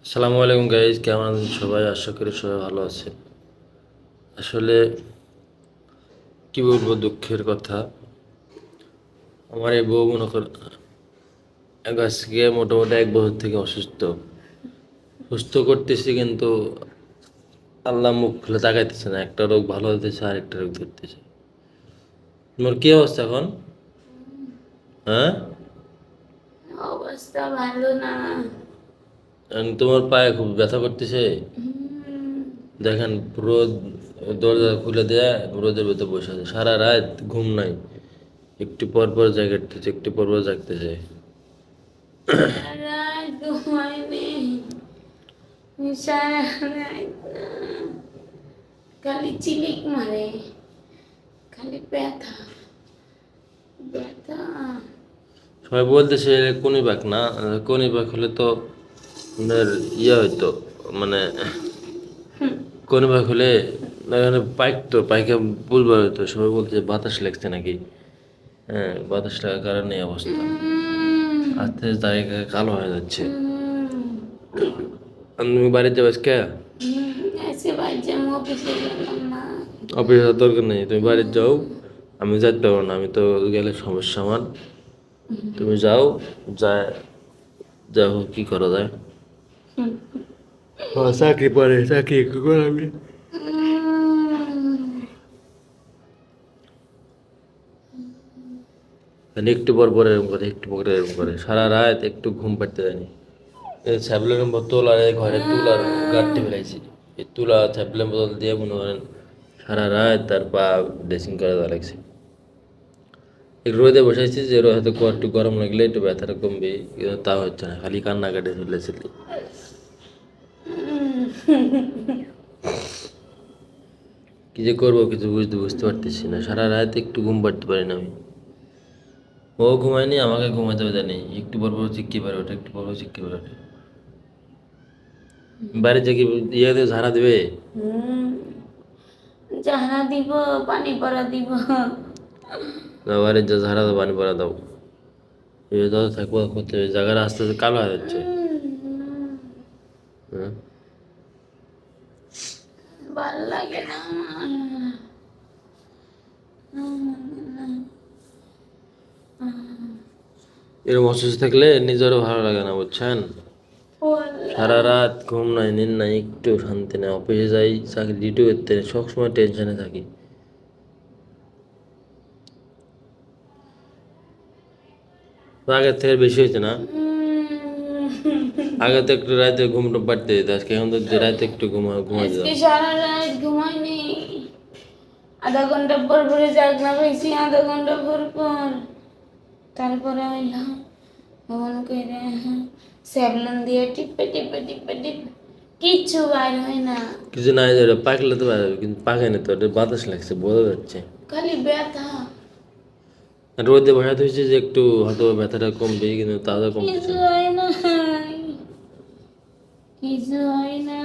আসসালামু আলাইকুম গাইজ, কেমন আছেন সবাই? আশা করি সবাই ভালো আছে। আসলে কি বলবো, দুঃখের কথা। আমার এই বউ মনে কর আজকে মোটামুটি 1 বছর থেকে অসুস্থ। সুস্থ করতেছি কিন্তু আল্লাহ মুখ খুলে তাকাইতেছে না। একটা রোগ ভালো হতেছে, আরেকটা রোগ ধরতেছে। তোমার কি অবস্থা এখন? হ্যাঁ, অবস্থা ভালো না। এখন তোমার পায়ে খুব ব্যথা করতেছে। দেখেন পুরো দরজা খুলে দেয়া, রোদের ভেতর বসে আছে, সারা রাত ঘুম নাই। একটু পর পর জাগতেছে, একটু পর পর জাগতেছে। সারা রাত ঘুমাইনি। সারা রাত খালি চিলিক মারে, খালি ব্যথা ব্যথা। সবাই বলতেছে কনিবাক না, কনিবাক হলে তো আপনার হইতো, মানে কনিবাক হলে এখানে পাইকতো, পাইকে বুঝবার হতো। সবাই বলছে বাতাস লাগছে নাকি। হ্যাঁ, বাতাস লাগার কারণে এই অবস্থা। আস্তে আস্তে তারিখে কালো হয়ে যাচ্ছে। আর তুমি বাড়িতে যাবে কে? এসে বাজে আমি অফিসে গেলাম না। অফিস যাওয়ার দরকার নেই, তুমি বাড়িতে যাও। আমি যাইতে পারবো না, আমি তো গেলে সমস্যা আমার। তুমি যাও, যা যাও, কি করা যায়। চাকরি পরে চাকরি কি করবি? মানে একটু পর পর এরকম করে, একটু পর এরকম করে, সারা রাত একটু ঘুম পাড়তে দেয়নি। এই স্যাবলের বোতল আর এই ঘরে তুলার গাঁটটি ফেলাইছি। এই তুলা স্যাবলের বোতল দিয়ে মনে করেন সারা রাত তার পা ড্রেসিং করে দেওয়া লাগছে। একটু রোদে বসাইছি যে হয়তো একটু গরম লাগলে একটু ব্যথাটা কমবে, কিন্তু তা হচ্ছে না, খালি কান্নাকাটি চলেছে। কি যে করবো কিছু বুঝতে পারতেছি না। সারা রাত একটু ঘুম পাড়তে পারি না আমি। ও ঘুমায়নি, আমাকে ঘুমাতে জানি। একটু পর পর চিক্কি পারে ওঠে, একটু পর পর চিক্কি পারে ওঠে। বাড়ি থেকে ইয়েতে ঝাড়া দেবে। যাহা দিব, পানি পরা দিব। না, বাড়ির যা ঝাড়া দাও, পানি পড়া দাও। এই তো থাকবো করতে হবে, জায়গাটা আস্তে আস্তে কালো হয়ে যাচ্ছে। হ্যাঁ, ভাল লাগে না। এরকম অসুস্থ থাকলে নিজেরও ভালো লাগে না, বুঝছেন। সারা রাত ঘুম নাই, নিন নাই, একটু শান্তি নেই। অফিসে যাই, চাকরি ডিউটি করতে সবসময় টেনশনে থাকি। তো আগের থেকে বেশি হয়েছে না? আগে তো একটু রাতে ঘুমটা পাড়তে দিত, আজকে এখন তো রাতে একটু ঘুমাই আজকে দিলাম। সারা রাত ঘুমাইনি। আধা ঘন্টা পর পরে জাগনা পাইছি, আধা ঘন্টা পর পর। তারপরে হইলাম ফোন করে স্যাভলন দিয়ে টিপে টিপে টিপে টিপে কিচ্ছু বাইর হয় না, কিছু নাই, যে পাকলে তো পারবে, কিন্তু পাকে না তো, ওটা বাতাস লাগছে, বোঝা যাচ্ছে। খালি ব্যথা। আর রোদে বসাতে হয়েছে যে একটু হয়তো ব্যথাটা কমবে, কিন্তু তাও কমতেছে কিছু না। হয় না, কিছু হয় না।